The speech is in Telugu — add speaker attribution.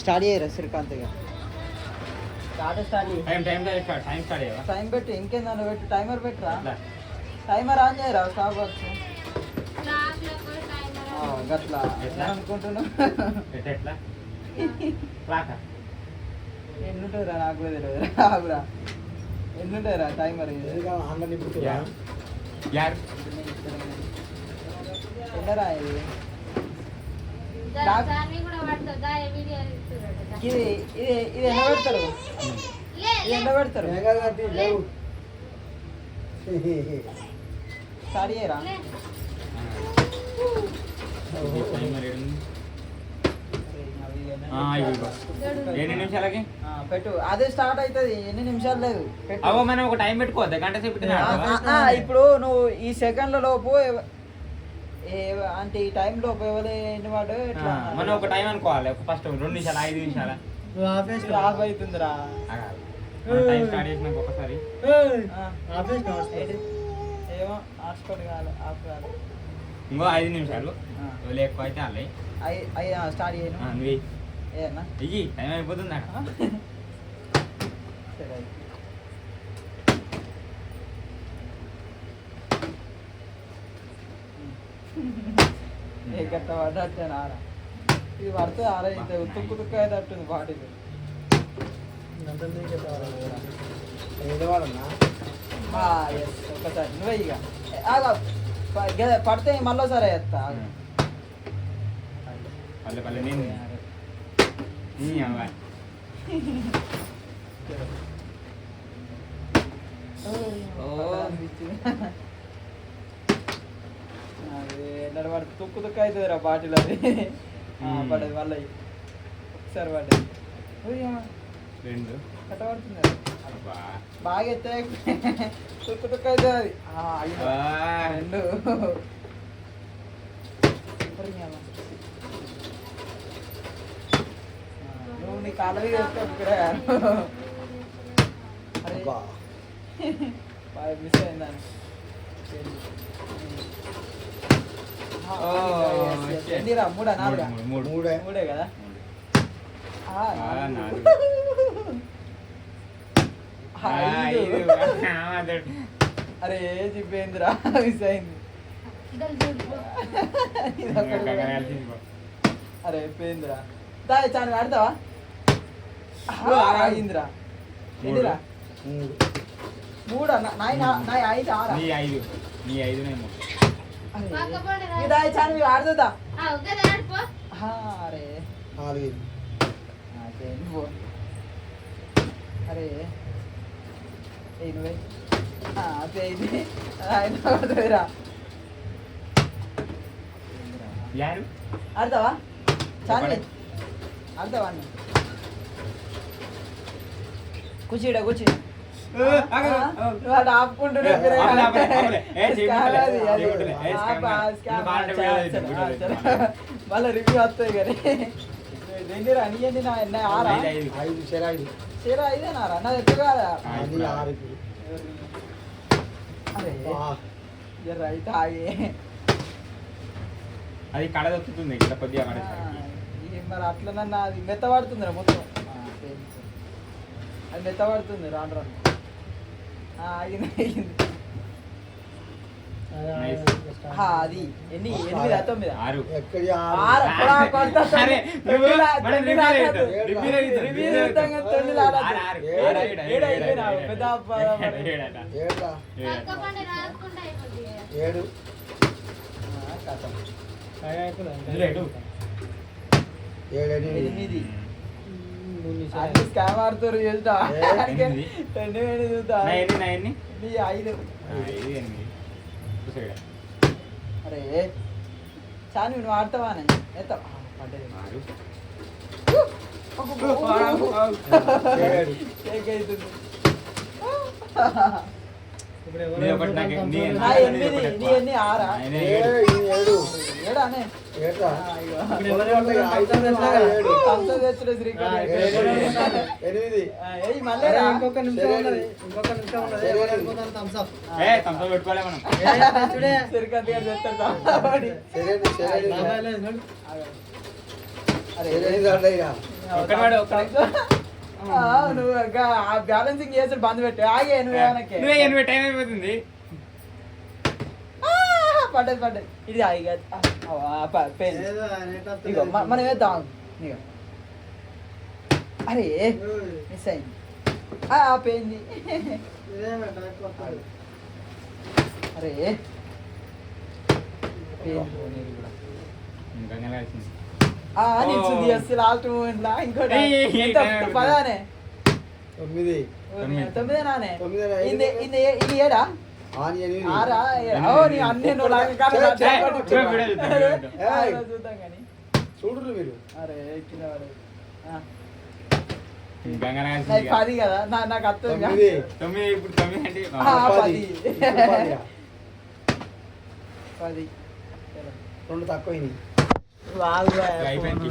Speaker 1: స్టార్ట్ చేయరా శ్రీకాంత్ ఇక టైం పెట్టు ఇంకేందన్న పెట్టు టైమర్ పెట్టరా టైమర్ ఆన్ చేయరా స్టాప్ వచ్చు గట్లా అనుకుంటున్నావు ఎన్నుంటారా నాకు కూడా తెలియదు రాగురా ఎన్నుంటారా టైమర్ ఎండరా ఇది ఇది ఎండ పెడతారు ఇది ఎండ పెడతారు స్టార్ట్ చేయరా
Speaker 2: ఎన్ని నిమిషాలకి
Speaker 1: పెట్టు అదే స్టార్ట్ అవుతుంది ఎన్ని నిమిషాలు లేదు
Speaker 2: మనం ఒక టైం పెట్టుకోవద్దా గంట సేపు
Speaker 1: ఇప్పుడు నువ్వు ఈ సెకండ్ల లోపు అంటే ఈ టైం లోపు ఎవరు వాడు
Speaker 2: మనం ఒక టైం అనుకోవాలి ఫస్ట్ 2 నిమిషాలు 5 నిమిషాలు
Speaker 1: ఆఫ్ అవుతుందిరా
Speaker 2: టైం స్టార్ట్ చేసినాక ఒకసారి
Speaker 1: ఏమో హాట్స్పాట్ కావాలి ఆఫ్ కావాలి
Speaker 2: ఇంకో 5 నిమిషాలు ఎక్కువ అయితే అల్లే
Speaker 1: స్టార్ట్ చేయను
Speaker 2: నువ్వు
Speaker 1: ఏనా
Speaker 2: ఇయ్యి టైం అయిపోతుంది
Speaker 1: సరే ఏ గట్ట పడ్డట్టే ఆరా ఇది పడితే ఆరా ఇంత తుక్కు తుక్కు అయ్యేటట్టుంది బాడీకి ఒక్కసారి నువ్వే ఇక పడితే మళ్ళీ సరే వేస్తా ఎన్నడ పడితే తుక్కు తుక్కు అవుతుంది రా బాటిల్ అది పడదు మళ్ళీ ఒకసారి పడ్డది కట్ట పడుతుంది బాగా ఎత్తే తుక్కు తుక్కు అవుతుంది అది రెండు నువ్వు నీ కాలవి బాగా మిస్ అయిందని ఎన్నిరా మూడా నాలుగా మూడే కదా అరే చెప్పేందిరా మిస్ అయింది అరే పోయిందిరా దాయి చాలు ఆడతావా అయిందిరా ఎన్నిరా మూడా నాయి 5 ఆరా
Speaker 2: నీ 5
Speaker 1: దాయి చాలు ఆడుతుందా అరే అరే నువ్వే రా ఆడతావా చాలు ఆడతావా అన్న కూర్చీడా కూర్చి మళ్ళీ రివ్యూ వస్తాయి కానీ రెండురా అనియండి నా ఆరా చీరా ఇదేనారా నా ఎత్తు కాదా అరే రైట్ ఆగే
Speaker 2: అది కడ దొక్కుతుంది ఇక్కడ కొద్దిగా
Speaker 1: మరి అట్లనన్నా అది మెత్తబడుతుందిరా మొత్తం అది మెత్తబడుతుంది రాను రాను ఆగింది ఆగింది అది ఎన్ని 8 9 స్కామ్ ఆడుతారు చూస్తా 2 చూస్తా 5 అరే చాలు నువ్వు ఆడతావా ఇంకొక నిమిషం శ్రీకాంత్ గారు చెప్తారు
Speaker 2: ఒక్కటి వాడు, ఒక్కటి.
Speaker 1: నువ్వు ఇంకా ఆ బ్యాలెన్సింగ్ చేసి బంద్ పెట్టు ఆగే నువ్వు ఏమనకే
Speaker 2: నువ్వే ఎనభై టైం అయిపోతుంది.
Speaker 1: పడ్డది ఇది ఆగి పెయిన్ ఇగో మనం వేద్దాం ఇగో అరే మిస్ అయింది పోయింది అరే నిల్చుంది అసలు లాస్ట్ మూమెంట్ లా ఇంకోటి ఎంత పదానే 9 నానే ఇది ఏడా ఆరా నీ అన్నీ నువ్వు చూద్దాం కానీ
Speaker 3: చూడరు మీరు.
Speaker 1: అరే కింద పడు.
Speaker 2: గంగనాథ్
Speaker 1: 10 కదా నాకు అర్థం
Speaker 2: 9 ఇప్పుడు 9 అంటే
Speaker 1: 10
Speaker 3: రెండు తక్కువ
Speaker 1: బాగా
Speaker 2: అయిపోయింది.